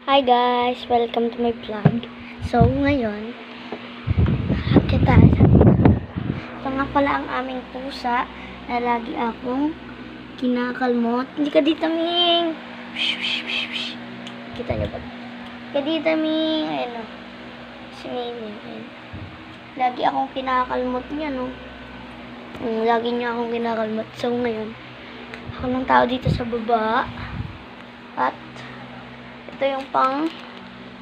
Hi guys! Welcome to my vlog. So, ngayon, kita ito nga pala ang aming pusa na lagi akong kinakalmot. Hindi ka dito, Ming! Kita niyo ba? Ka dito, Ming! Ayan o. Si Ming. Lagi akong kinakalmot niya, no? Lagi niya akong kinakalmot. So, ngayon, ako ng tao dito sa baba. At ito yung pang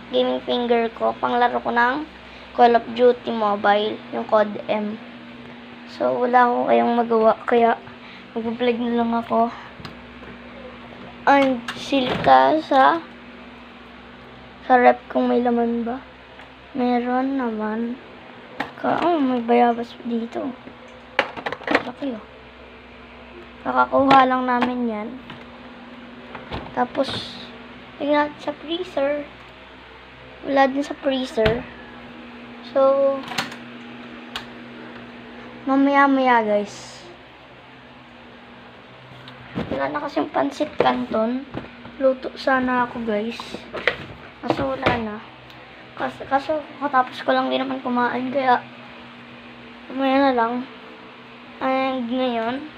gaming finger ko. Panglaro ko ng Call of Duty Mobile. Yung Code M. So, wala akong kayang magawa. Kaya, mag-vlog na lang ako. And, silka sa rep kung may laman ba. Meron naman. May bayabas dito. Laki oh. Kakakuha lang namin yan. Tapos, tingnan sa freezer. Wala din sa freezer. So, mamaya guys. Wala na kasing pansit canton. Luto sana ako guys. Kaso wala na. Kaso katapos ko lang din naman kumain. Kaya, mamaya na lang. And ngayon,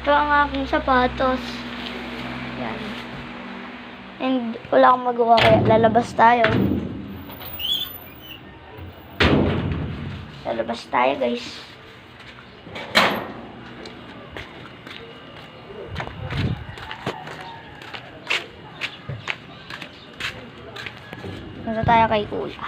ito ang aking sapatos. Yan. And wala akong magawa kaya lalabas tayo. Lalabas tayo guys. Punta tayo kay Kuya.